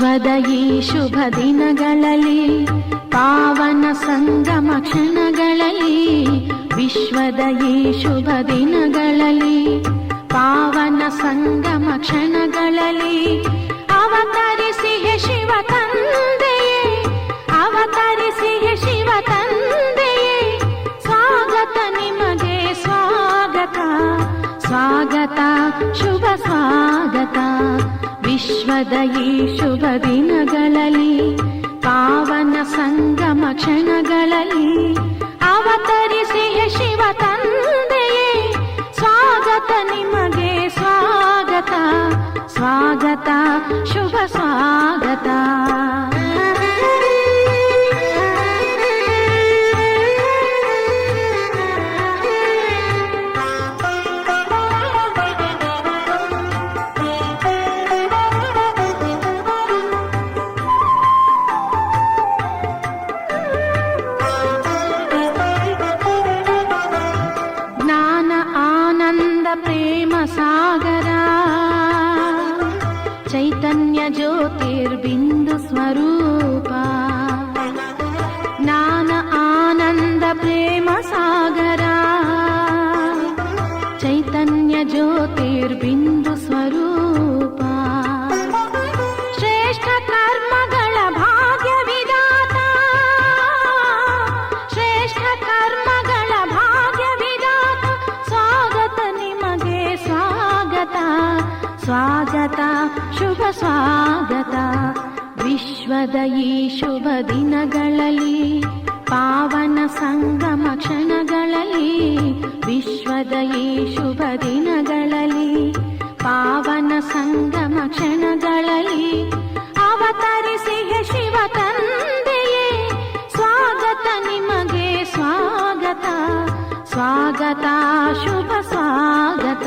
ವಿಶ್ವದ ಈ ಶುಭ ದಿನಗಳಲ್ಲಿ ಪಾವನ ಸಂಗಮ ಕ್ಷಣಗಳಲ್ಲಿ ವಿಶ್ವದ ಈ ಶುಭ ದಿನಗಳಲ್ಲಿ ಪಾವನ ಸಂಗಮ ಕ್ಷಣಗಳಲ್ಲಿ ಅವತರಿಸಿ ಹೇ ಶಿವ ತಂದೆಯೇ ಅವತರಿಸಿ ಹೇ ಶಿವ ತಂದೆಯೇ ಸ್ವಾಗತ ನಿಮಗೆ ಸ್ವಾಗತ ಸ್ವಾಗತ ಶುಭ ಸ್ವಾಗತ ವಿಶ್ವದ ಈ ಶುಭ ದಿನಗಳಲ್ಲಿ ಪಾವನ ಸಂಗಮ ಕ್ಷಣಗಳಲ್ಲಿ ಅವತರಿಸಿ ಹೇ ಶಿವ ತಂದೆಯೇ ಸ್ವಾಗತ ನಿಮಗೆ ಸ್ವಾಗತ ಸ್ವಾಗತ ಶುಭ ಸ್ವಾಗತ ಸಾಗರ ಚೈತನ್ಯ ಜ್ಯೋತಿರ್ಬಿಂದು ಸ್ವರೂಪ ಜ್ಞಾನ ಆನಂದ ಪ್ರೇಮ ಸಾಗರ ಚೈತನ್ಯ ಜ್ಯೋತಿರ್ಬಿಂದು ಸ್ವರೂಪ ಶ್ರೇಷ್ಠ ಕರ್ಮಗಳ ಭಾಗ್ಯ ವಿಧಾತ ಶ್ರೇಷ್ಠ ಕರ್ಮಗಳ ಭಾಗ್ಯ ವಿಧಾತ ಸ್ವಾಗತ ನಿಮಗೆ ಸ್ವಾಗತ ಸ್ವಾಗತ ಶುಭ ಸ್ವಾಗತ ವಿಶ್ವದ ಈ ಶುಭ ದಿನಗಳಲ್ಲಿ ಪಾವನ ಸಂಗಮ ಕ್ಷಣಗಳಲ್ಲಿ ವಿಶ್ವದ ಈ ಶುಭ ದಿನಗಳಲ್ಲಿ ಪಾವನ ಸಂಗಮ ಕ್ಷಣಗಳಲ್ಲಿ ಅವತರಿಸಿ ಹೇ ಶಿವ ತಂದೆಯೇ ಸ್ವಾಗತ ನಿಮಗೆ ಸ್ವಾಗತ ಸ್ವಾಗತ ಶುಭ ಸ್ವಾಗತ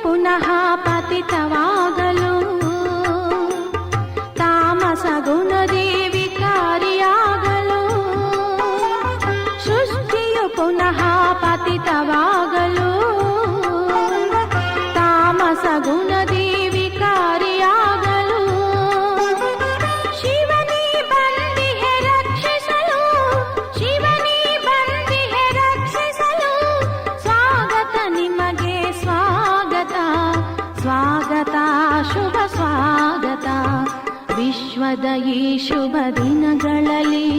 ಪುನಃ ಪತಿತವಾಗಲು ತಾಮಸ ಗುಣದಿ ವಿಕಾರಿಯಾಗಲು ಸೃಷ್ಟಿಯು ಪುನಃ ಪತಿತವಾಗಲು ತಾಮಸ ಗುಣದಿ ವಿಕಾರಿಯಾಗಲು ಶಿವನೇ ಬಂದಿಹೆ ರಕ್ಷಿಸಲು ಶಿವನೇ ಬಂದಿಹೆ ರಕ್ಷಿಸಲು ಸ್ವಾಗತ ನಿಮಗೆ ಸ್ವಾಗತ ಸ್ವಾಗತ ಶುಭ ಸ್ವಾಗತ ವಿಶ್ವದ ಈ ಶುಭ ದಿನಗಳಲ್ಲಿ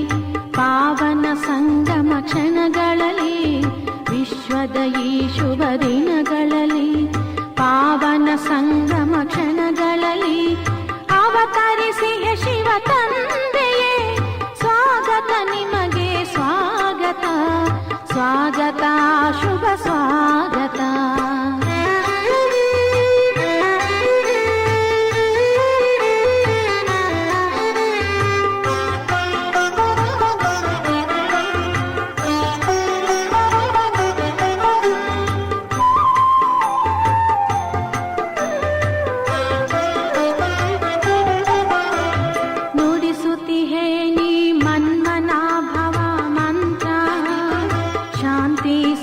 ಪಾವನ ಸಂಗಮ ಕ್ಷಣಗಳಲ್ಲಿ ವಿಶ್ವದ ಈ ಶುಭ ದಿನಗಳಲ್ಲಿ ಪಾವನ ಸಂಗಮ ಕ್ಷಣಗಳಲ್ಲಿ ಅವತರಿಸಿ ಹೇ ಶಿವ ತಂದೆಯೇ ಸ್ವಾಗತ ನಿಮಗೆ ಸ್ವಾಗತ ಸ್ವಾಗತ ಶುಭ ಸ್ವಾಗತ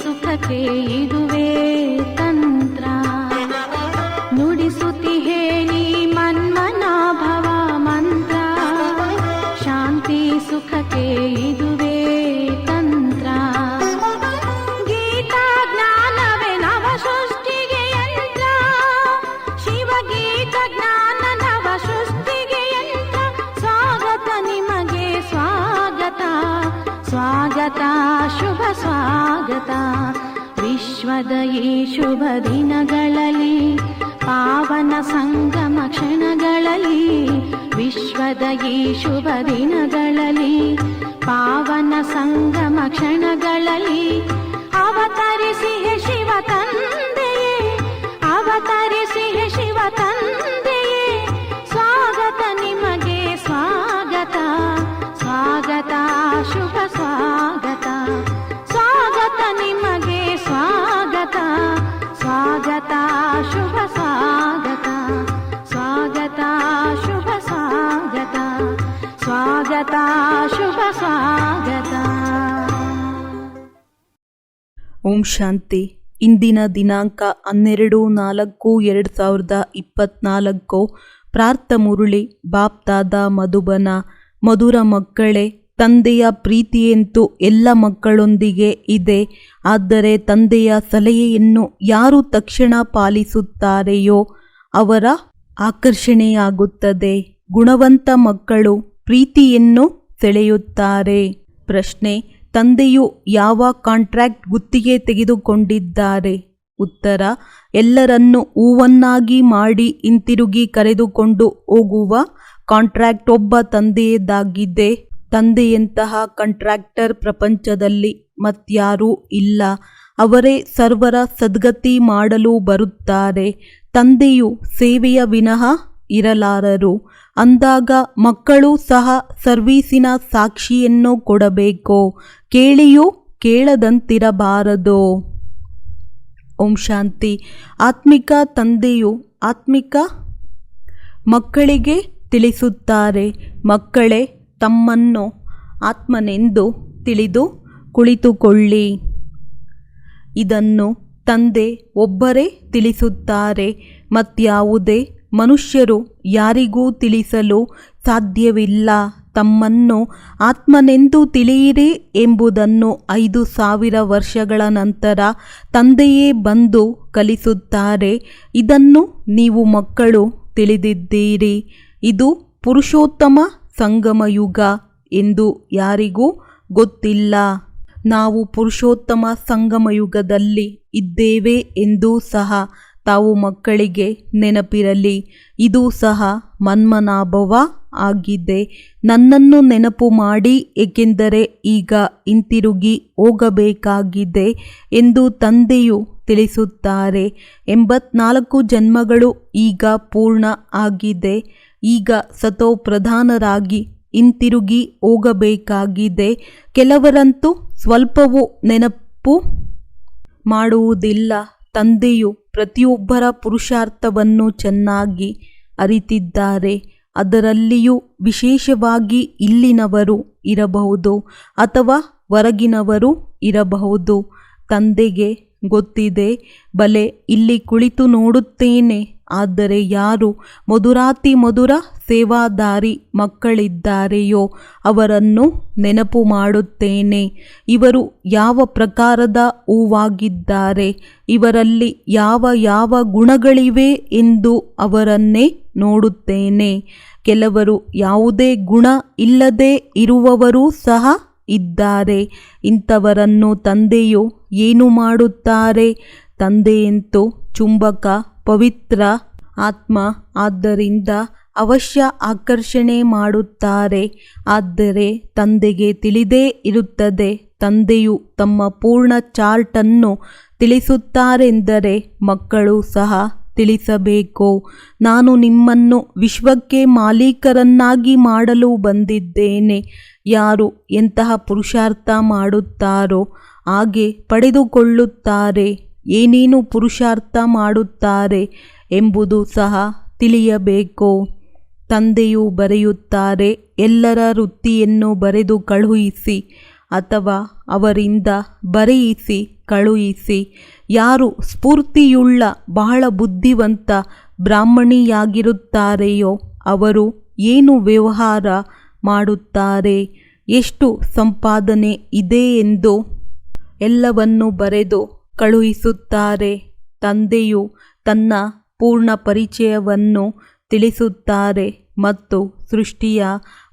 ಸುಖಕ್ಕೆ ಇದುವೇ ತಂತ್ರ ನುಡಿಸುತ್ತಿಹೇ ನೀ ಮನ್ಮನಾಭವ ಮಂತ್ರ ಶಾಂತಿ ಸುಖಕ್ಕೆ ಇದುವೇ ತಂತ್ರ ಗೀತಾ ಜ್ಞಾನವೇ ನವ ಸೃಷ್ಟಿಗೆ ಯಂತ್ರ ಶಿವಗೀತ ಜ್ಞಾನ ನವ ಸೃಷ್ಟಿಗೆ ಯಂತ್ರ ಸ್ವಾಗತ ನಿಮಗೆ ಸ್ವಾಗತ ಸ್ವಾಗತ ಶುಭ ಸ್ವಾಗತ ವಿಶ್ವದ ಈ ಶುಭ ದಿನಗಳಲ್ಲಿ ಪಾವನ ಸಂಗಮ ಕ್ಷಣಗಳಲ್ಲಿ ವಿಶ್ವದ ಈ ಶುಭ ದಿನಗಳಲ್ಲಿ ಪಾವನ ಸಂಗಮ ಕ್ಷಣಗಳಲ್ಲಿ ಅವತರಿಸಿ ಹೇ ಶಿವ ತಂದೆಯೇ ಅವತರಿಸಿ ಹೇ ಶಿವ ತಂದೆಯೇ ಸ್ವಾಗತ ನಿಮಗೆ ಸ್ವಾಗತ ಸ್ವಾಗತ ಶುಭ ಸ್ವಾಗತ ಸ್ವಾಗತ ನಿಮಗೆ ಸ್ವಾಗತ ಓಂ ಶಾಂತಿ. ಇಂದಿನ ದಿನಾಂಕ 12/4/2024. ಪ್ರಾರ್ಥ ಮುರುಳಿ ಬಾಪ್ ದಾದಾ ಮಧುಬನ. ಮಧುರ ಮಕ್ಕಳೇ, ತಂದೆಯ ಪ್ರೀತಿಯಂತೂ ಎಲ್ಲ ಮಕ್ಕಳೊಂದಿಗೆ ಇದೆ. ಆದರೆ ತಂದೆಯ ಸಲಹೆಯನ್ನು ಯಾರು ತಕ್ಷಣ ಪಾಲಿಸುತ್ತಾರೆಯೋ ಅವರ ಆಕರ್ಷಣೆಯಾಗುತ್ತದೆ. ಗುಣವಂತ ಮಕ್ಕಳು ಪ್ರೀತಿಯನ್ನು ಸೆಳೆಯುತ್ತಾರೆ. ಪ್ರಶ್ನೆ: ತಂದೆಯು ಯಾವ ಕಾಂಟ್ರಾಕ್ಟ್ ಗುತ್ತಿಗೆ ತೆಗೆದುಕೊಂಡಿದ್ದಾರೆ? ಉತ್ತರ: ಎಲ್ಲರನ್ನೂ ಹೂವನ್ನಾಗಿ ಮಾಡಿ ಹಿಂತಿರುಗಿ ಕರೆದುಕೊಂಡು ಹೋಗುವ ಕಾಂಟ್ರಾಕ್ಟ್ ಒಬ್ಬ ತಂದೆಯದಾಗಿದೆ. ತಂದೆಯಂತಹ ಕಾಂಟ್ರಾಕ್ಟರ್ ಪ್ರಪಂಚದಲ್ಲಿ ಮತ್ಯಾರೂ ಇಲ್ಲ. ಅವರೇ ಸರ್ವರ ಸದ್ಗತಿ ಮಾಡಲು ಬರುತ್ತಾರೆ. ತಂದೆಯು ಸೇವೆಯ ವಿನಃ ಇರಲಾರರು. ಅಂದಾಗ ಮಕ್ಕಳು ಸಹ ಸರ್ವೀಸಿನ ಸಾಕ್ಷಿಯನ್ನು ಕೊಡಬೇಕು. ಕೇಳಿಯೂ ಕೇಳದಂತಿರಬಾರದು. ಓಂ ಶಾಂತಿ. ಆತ್ಮಿಕ ತಂದೆಯು ಆತ್ಮಿಕ ಮಕ್ಕಳಿಗೆ ತಿಳಿಸುತ್ತಾರೆ, ಮಕ್ಕಳೇ, ತಮ್ಮನ್ನು ಆತ್ಮನೆಂದು ತಿಳಿದು ಕುಳಿತುಕೊಳ್ಳಿ. ಇದನ್ನು ತಂದೆ ಒಬ್ಬರೇ ತಿಳಿಸುತ್ತಾರೆ. ಮತ್ಯಾವುದೇ ಮನುಷ್ಯರು ಯಾರಿಗೂ ತಿಳಿಸಲು ಸಾಧ್ಯವಿಲ್ಲ. ತಮ್ಮನ್ನು ಆತ್ಮನೆಂದು ತಿಳಿಯಿರಿ ಎಂಬುದನ್ನು 5000 ವರ್ಷಗಳ ನಂತರ ತಂದೆಯೇ ಬಂದು ಕಲಿಸುತ್ತಾರೆ. ಇದನ್ನು ನೀವು ಮಕ್ಕಳು ತಿಳಿದಿದ್ದೀರಿ. ಇದು ಪುರುಷೋತ್ತಮ ಸಂಗಮಯುಗ ಎಂದು ಯಾರಿಗೂ ಗೊತ್ತಿಲ್ಲ. ನಾವು ಪುರುಷೋತ್ತಮ ಸಂಗಮಯುಗದಲ್ಲಿ ಇದ್ದೇವೆ ಎಂದೂ ಸಹ ತಾವು ಮಕ್ಕಳಿಗೆ ನೆನಪಿರಲಿ. ಇದು ಸಹ ಮನ್ಮನಾಭವ ಆಗಿದೆ. ನನ್ನನ್ನು ನೆನಪು ಮಾಡಿ, ಏಕೆಂದರೆ ಈಗ ಹಿಂತಿರುಗಿ ಹೋಗಬೇಕಾಗಿದೆ ಎಂದು ತಂದೆಯು ತಿಳಿಸುತ್ತಾರೆ. 84 ಜನ್ಮಗಳು ಈಗ ಪೂರ್ಣ ಆಗಿದೆ. ಈಗ ಸತೋಪ್ರಧಾನರಾಗಿ ಹಿಂತಿರುಗಿ ಹೋಗಬೇಕಾಗಿದೆ. ಕೆಲವರಂತೂ ಸ್ವಲ್ಪವೂ ನೆನಪು ಮಾಡುವುದಿಲ್ಲ. ತಂದೆಯು ಪ್ರತಿಯೊಬ್ಬರ ಪುರುಷಾರ್ಥವನ್ನು ಚೆನ್ನಾಗಿ ಅರಿತಿದ್ದಾರೆ. ಅದರಲ್ಲಿಯೂ ವಿಶೇಷವಾಗಿ ಇಲ್ಲಿನವರು ಇರಬಹುದು ಅಥವಾ ಹೊರಗಿನವರು ಇರಬಹುದು. ತಂದೆಗೆ ಗೊತ್ತಿದೆ, ಬಲೆ ಇಲ್ಲಿ ಕುಳಿತು ನೋಡುತ್ತೇನೆ. ಆದರೆ ಯಾರು ಮಧುರಾತಿ ಮಧುರ ಸೇವಾದಾರಿ ಮಕ್ಕಳಿದ್ದಾರೆಯೋ ಅವರನ್ನು ನೆನಪು ಮಾಡುತ್ತೇನೆ. ಇವರು ಯಾವ ಪ್ರಕಾರದ ಹೂವಾಗಿದ್ದಾರೆ, ಇವರಲ್ಲಿ ಯಾವ ಯಾವ ಗುಣಗಳಿವೆ ಎಂದು ಅವರನ್ನೇ ನೋಡುತ್ತೇನೆ. ಕೆಲವರು ಯಾವುದೇ ಗುಣ ಇಲ್ಲದೆ ಇರುವವರೂ ಸಹ ಇದ್ದಾರೆ. ಇಂಥವರನ್ನು ತಂದೆಯು ಏನು ಮಾಡುತ್ತಾರೆ? ತಂದೆಯಂತೂ ಚುಂಬಕ, ಪವಿತ್ರ ಆತ್ಮ. ಆದ್ದರಿಂದ ಅವಶ್ಯ ಆಕರ್ಷಣೆ ಮಾಡುತ್ತಾರೆ. ಆದರೆ ತಂದೆಗೆ ತಿಳಿದೇ ಇರುತ್ತದೆ. ತಂದೆಯು ತಮ್ಮ ಪೂರ್ಣ ಚಾರ್ಟನ್ನು ತಿಳಿಸುತ್ತಾರೆಂದರೆ ಮಕ್ಕಳು ಸಹ ತಿಳಿಸಬೇಕು. ನಾನು ನಿಮ್ಮನ್ನು ವಿಶ್ವಕ್ಕೆ ಮಾಲೀಕರನ್ನಾಗಿ ಮಾಡಲು ಬಂದಿದ್ದೇನೆ. ಯಾರು ಎಂತಹ ಪುರುಷಾರ್ಥ ಮಾಡುತ್ತಾರೋ ಹಾಗೆ ಪಡೆದುಕೊಳ್ಳುತ್ತಾರೆ. ಏನೇನು ಪುರುಷಾರ್ಥ ಮಾಡುತ್ತಾರೆ ಎಂಬುದು ಸಹ ತಿಳಿಯಬೇಕು. ತಂದೆಯು ಬರೆಯುತ್ತಾರೆ, ಎಲ್ಲರ ವೃತ್ತಿಯನ್ನು ಬರೆದು ಕಳುಹಿಸಿ ಅಥವಾ ಅವರಿಂದ ಬರೆಯಿಸಿ ಕಳುಹಿಸಿ. ಯಾರು ಸ್ಫೂರ್ತಿಯುಳ್ಳ ಬಹಳ ಬುದ್ಧಿವಂತ ಬ್ರಾಹ್ಮಣಿಯಾಗಿರುತ್ತಾರೆಯೋ ಅವರು ಏನು ವ್ಯವಹಾರ ಮಾಡುತ್ತಾರೆ, ಎಷ್ಟು ಸಂಪಾದನೆ ಇದೆ ಎಂದು ಎಲ್ಲವನ್ನು ಬರೆದು ಕಳುಹಿಸುತ್ತಾರೆ. ತಂದೆಯು ತನ್ನ ಪೂರ್ಣ ಪರಿಚಯವನ್ನು ತಿಳಿಸುತ್ತಾರೆ ಮತ್ತು ಸೃಷ್ಟಿಯ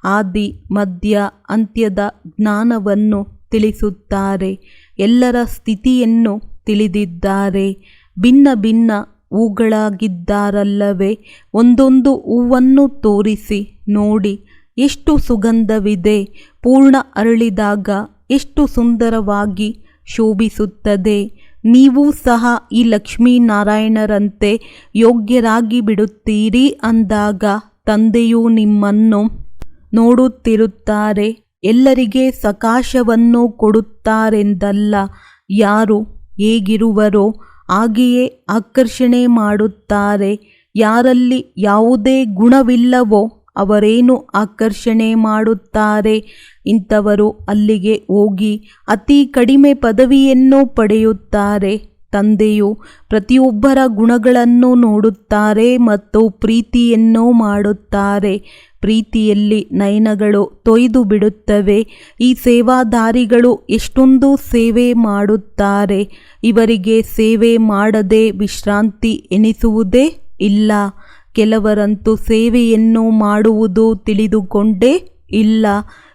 ಆದಿ ಮಧ್ಯ ಅಂತ್ಯದ ಜ್ಞಾನವನ್ನು ತಿಳಿಸುತ್ತಾರೆ. ಎಲ್ಲರ ಸ್ಥಿತಿಯನ್ನು ತಿಳಿದಿದ್ದಾರೆ. ಭಿನ್ನ ಭಿನ್ನ ಹೂಗಳಾಗಿದ್ದಾರಲ್ಲವೇ? ಒಂದೊಂದು ಹೂವನ್ನು ತೋರಿಸಿ ನೋಡಿ, ಎಷ್ಟು ಸುಗಂಧವಿದೆ. ಪೂರ್ಣ ಅರಳಿದಾಗ ಎಷ್ಟು ಸುಂದರವಾಗಿ ಶೋಭಿಸುತ್ತದೆ. ನೀವು ಸಹ ಈ ಲಕ್ಷ್ಮೀನಾರಾಯಣರಂತೆ ಯೋಗ್ಯರಾಗಿ ಬಿಡುತ್ತೀರಿ ಅಂದಾಗ ತಂದೆಯು ನಿಮ್ಮನ್ನು ನೋಡುತ್ತಿರುತ್ತಾರೆ. ಎಲ್ಲರಿಗೆ ಸಕಾಶವನ್ನು ಕೊಡುತ್ತಾರೆಂದಲ್ಲ, ಯಾರು ಹೇಗಿರುವರೋ ಹಾಗೆಯೇ ಆಕರ್ಷಣೆ ಮಾಡುತ್ತಾರೆ. ಯಾರಲ್ಲಿ ಯಾವುದೇ ಗುಣವಿಲ್ಲವೋ ಅವರೇನು ಆಕರ್ಷಣೆ ಮಾಡುತ್ತಾರೆ. ಇಂಥವರು ಅಲ್ಲಿಗೆ ಹೋಗಿ ಅತಿ ಕಡಿಮೆ ಪದವಿಯನ್ನು ಪಡೆಯುತ್ತಾರೆ. ತಂದೆಯು ಪ್ರತಿಯೊಬ್ಬರ ಗುಣಗಳನ್ನು ನೋಡುತ್ತಾರೆ ಮತ್ತು ಪ್ರೀತಿಯನ್ನು ಮಾಡುತ್ತಾರೆ. ಪ್ರೀತಿಯಲ್ಲಿ ನಯನಗಳು ತೊಯ್ದು ಬಿಡುತ್ತವೆ. ಈ ಸೇವಾದಾರಿಗಳು ಎಷ್ಟೊಂದು ಸೇವೆ ಮಾಡುತ್ತಾರೆ. ಇವರಿಗೆ ಸೇವೆ ಮಾಡದೆ ವಿಶ್ರಾಂತಿ ಎನಿಸುವುದೇ ಇಲ್ಲ. ಕೆಲವರಂತೂ ಸೇವೆಯನ್ನು ಮಾಡುವುದು ತಿಳಿದುಕೊಂಡೇ ಇಲ್ಲ.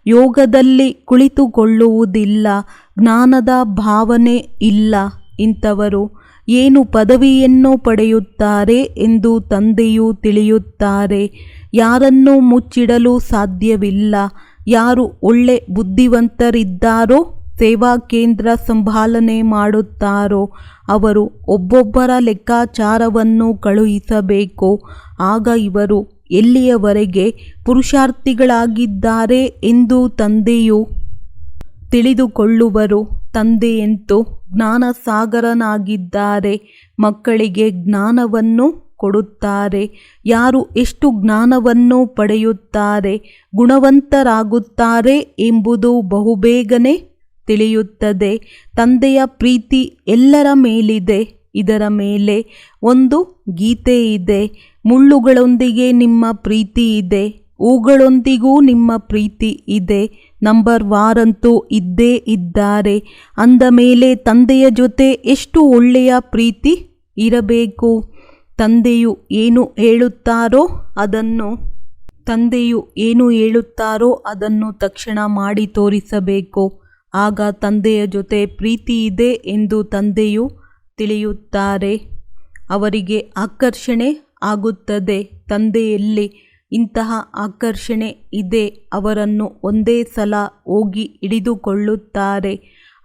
ಯೋಗದಲ್ಲಿ ಕುಳಿತುಕೊಳ್ಳುವುದಿಲ್ಲ. ಜ್ಞಾನದ ಭಾವನೆ ಇಲ್ಲ. ಇಂಥವರು ಏನು ಪದವಿಯನ್ನು ಪಡೆಯುತ್ತಾರೆ ಎಂದು ತಂದೆಯು ತಿಳಿಯುತ್ತಾರೆ. ಯಾರನ್ನೂ ಮುಚ್ಚಿಡಲು ಸಾಧ್ಯವಿಲ್ಲ. ಯಾರು ಒಳ್ಳೆ ಬುದ್ಧಿವಂತರಿದ್ದಾರೋ, ಸೇವಾ ಕೇಂದ್ರ ಸಂಭಾಲನೆ ಮಾಡುತ್ತಾರೋ ಅವರು ಒಬ್ಬೊಬ್ಬರ ಲೆಕ್ಕಾಚಾರವನ್ನು ಕಳುಹಿಸಬೇಕು. ಆಗ ಇವರು ಎಲ್ಲಿಯವರೆಗೆ ಪುರುಷಾರ್ಥಿಗಳಾಗಿದ್ದಾರೆ ಎಂದು ತಂದೆಯು ತಿಳಿದುಕೊಳ್ಳುವರು. ತಂದೆಯಂತೂ ಜ್ಞಾನಸಾಗರನಾಗಿದ್ದಾರೆ. ಮಕ್ಕಳಿಗೆ ಜ್ಞಾನವನ್ನು ಕೊಡುತ್ತಾರೆ. ಯಾರು ಎಷ್ಟು ಜ್ಞಾನವನ್ನು ಪಡೆಯುತ್ತಾರೆ, ಗುಣವಂತರಾಗುತ್ತಾರೆ ಎಂಬುದು ಬಹುಬೇಗನೆ ತಿಳಿಯುತ್ತದೆ. ತಂದೆಯ ಪ್ರೀತಿ ಎಲ್ಲರ ಮೇಲಿದೆ. ಇದರ ಮೇಲೆ ಒಂದು ಗೀತೆ ಇದೆ. ಮುಳ್ಳುಗಳೊಂದಿಗೆ ನಿಮ್ಮ ಪ್ರೀತಿ ಇದೆ, ಹೂಗಳೊಂದಿಗೂ ನಿಮ್ಮ ಪ್ರೀತಿ ಇದೆ. ನಂಬರ್ ವಾರಂತೂ ಇದ್ದೇ ಇದ್ದಾರೆ. ಅಂದ ಮೇಲೆ ತಂದೆಯ ಜೊತೆ ಎಷ್ಟು ಒಳ್ಳೆಯ ಪ್ರೀತಿ ಇರಬೇಕು. ತಂದೆಯು ಏನು ಹೇಳುತ್ತಾರೋ ಅದನ್ನು ತಕ್ಷಣ ಮಾಡಿ ತೋರಿಸಬೇಕು. ಆಗ ತಂದೆಯ ಜೊತೆ ಪ್ರೀತಿ ಇದೆ ಎಂದು ತಂದೆಯು ತಿಳಿಯುತ್ತಾರೆ. ಅವರಿಗೆ ಆಕರ್ಷಣೆ ಆಗುತ್ತದೆ. ತಂದೆಯಲ್ಲಿ ಇಂತಹ ಆಕರ್ಷಣೆ ಇದೆ. ಅವರನ್ನು ಒಂದೇ ಸಲ ಹೋಗಿ ಹಿಡಿದುಕೊಳ್ಳುತ್ತಾರೆ.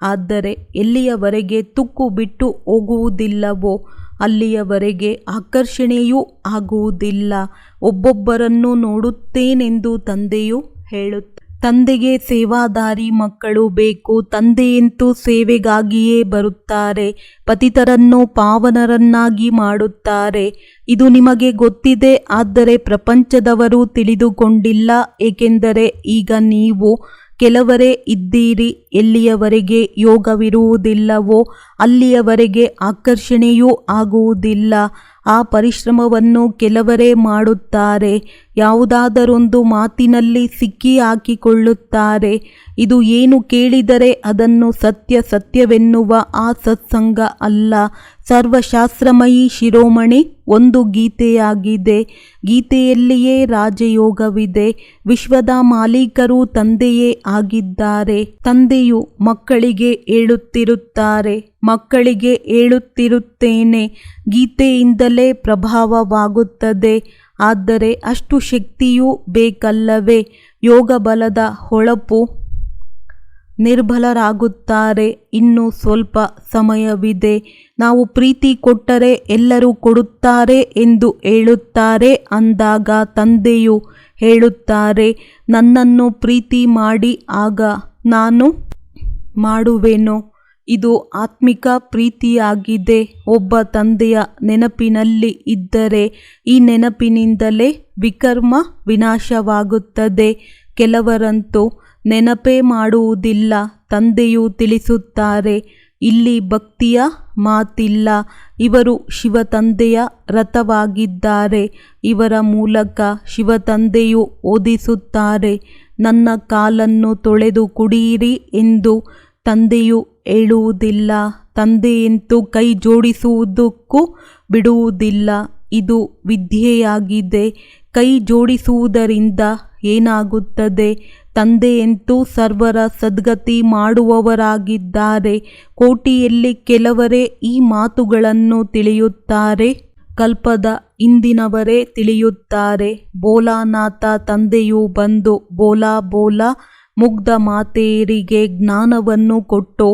ಆದರೆ ಎಲ್ಲಿಯವರೆಗೆ ತುಕ್ಕು ಬಿಟ್ಟು ಹೋಗುವುದಿಲ್ಲವೋ ಅಲ್ಲಿಯವರೆಗೆ ಆಕರ್ಷಣೆಯೂ ಆಗುವುದಿಲ್ಲ. ಒಬ್ಬೊಬ್ಬರನ್ನು ನೋಡುತ್ತೇನೆಂದು ತಂದೆಯು ಹೇಳುತ್ತಾರೆ. ತಂದೆಗೆ ಸೇವಾದಾರಿ ಮಕ್ಕಳು ಬೇಕು. ತಂದೆಯಂತೂ ಸೇವೆಗಾಗಿಯೇ ಬರುತ್ತಾರೆ. ಪತಿತರನ್ನು ಪಾವನರನ್ನಾಗಿ ಮಾಡುತ್ತಾರೆ. ಇದು ನಿಮಗೆ ಗೊತ್ತಿದೆ. ಆದರೆ ಪ್ರಪಂಚದವರು ತಿಳಿದುಕೊಂಡಿಲ್ಲ. ಏಕೆಂದರೆ ಈಗ ನೀವು ಕೆಲವರೇ ಇದ್ದೀರಿ. ಎಲ್ಲಿಯವರೆಗೆ ಯೋಗವಿರುವುದಿಲ್ಲವೋ ಅಲ್ಲಿಯವರೆಗೆ ಆಕರ್ಷಣೆಯೂ ಆಗುವುದಿಲ್ಲ. ಆ ಪರಿಶ್ರಮವನ್ನು ಕೆಲವರೇ ಮಾಡುತ್ತಾರೆ. ಯಾವುದಾದರೊಂದು ಮಾತಿನಲ್ಲಿ ಸಿಕ್ಕಿ ಹಾಕಿಕೊಳ್ಳುತ್ತಾರೆ. ಇದು ಏನು ಕೇಳಿದರೆ ಅದನ್ನು ಸತ್ಯವೆನ್ನುವ ಆ ಸತ್ಸಂಗ ಅಲ್ಲ. ಸರ್ವಶಾಸ್ತ್ರಮಯಿ ಶಿರೋಮಣಿ ಒಂದು ಗೀತೆಯಾಗಿದೆ. ಗೀತೆಯಲ್ಲಿಯೇ ರಾಜಯೋಗವಿದೆ. ವಿಶ್ವದ ಮಾಲೀಕರು ತಂದೆಯೇ ಆಗಿದ್ದಾರೆ. ತಂದೆಯು ಮಕ್ಕಳಿಗೆ ಹೇಳುತ್ತಿರುತ್ತಾರೆ, ಮಕ್ಕಳಿಗೆ ಹೇಳುತ್ತಿರುತ್ತೇನೆ. ಗೀತೆಯಿಂದಲೇ ಪ್ರಭಾವವಾಗುತ್ತದೆ. ಆದರೆ ಅಷ್ಟು ಶಕ್ತಿಯೂ ಬೇಕಲ್ಲವೇ? ಯೋಗ ಬಲದ ಹೊಳಪು ನಿರ್ಬಲರಾಗುತ್ತಾರೆ. ಇನ್ನು ಸ್ವಲ್ಪ ಸಮಯವಿದೆ. ನಾವು ಪ್ರೀತಿ ಕೊಟ್ಟರೆ ಎಲ್ಲರೂ ಕೊಡುತ್ತಾರೆ ಎಂದು ಹೇಳುತ್ತಾರೆ. ಅಂದಾಗ ತಂದೆಯು ಹೇಳುತ್ತಾರೆ, ನನ್ನನ್ನು ಪ್ರೀತಿ ಮಾಡಿ, ಆಗ ನಾನು ಮಾಡುವೆನು. ಇದು ಆತ್ಮಿಕ ಪ್ರೀತಿಯಾಗಿದೆ. ಒಬ್ಬ ತಂದೆಯ ನೆನಪಿನಲ್ಲಿ ಇದ್ದರೆ ಈ ನೆನಪಿನಿಂದಲೇ ವಿಕರ್ಮ ವಿನಾಶವಾಗುತ್ತದೆ. ಕೆಲವರಂತೂ ನೆನಪೇ ಮಾಡುವುದಿಲ್ಲ. ತಂದೆಯು ತಿಳಿಸುತ್ತಾರೆ, ಇಲ್ಲಿ ಭಕ್ತಿಯ ಮಾತಿಲ್ಲ. ಇವರು ಶಿವತಂದೆಯ ರಥವಾಗಿದ್ದಾರೆ. ಇವರ ಮೂಲಕ ಶಿವತಂದೆಯು ಓದಿಸುತ್ತಾರೆ, ನನ್ನ ಕಾಲನ್ನು ತೊಳೆದು ಕುಡಿಯಿರಿ ಎಂದು. ತಂದೆಯು ಹೇಳುವುದಿಲ್ಲ. ತಂದೆಯಂತೂ ಕೈ ಜೋಡಿಸುವುದಕ್ಕೂ ಬಿಡುವುದಿಲ್ಲ. ಇದು ವಿದ್ಯೆಯಾಗಿದೆ. ಕೈ ಜೋಡಿಸುವುದರಿಂದ ಏನಾಗುತ್ತದೆ? ತಂದೆಯಂತೂ ಸರ್ವರ ಸದ್ಗತಿ ಮಾಡುವವರಾಗಿದ್ದಾರೆ. ಕೋಟಿಯಲ್ಲಿ ಕೆಲವರೇ ಈ ಮಾತುಗಳನ್ನು ತಿಳಿಯುತ್ತಾರೆ. ಕಲ್ಪದ ಹಿಂದಿನವರೇ ತಿಳಿಯುತ್ತಾರೆ. ಬೋಲಾನಾಥ ತಂದೆಯು ಬಂದು ಬೋಲಾ ಬೋಲಾ ಮುಗ್ಧ ಮಾತೆಯರಿಗೆ ಜ್ಞಾನವನ್ನು ಕೊಟ್ಟು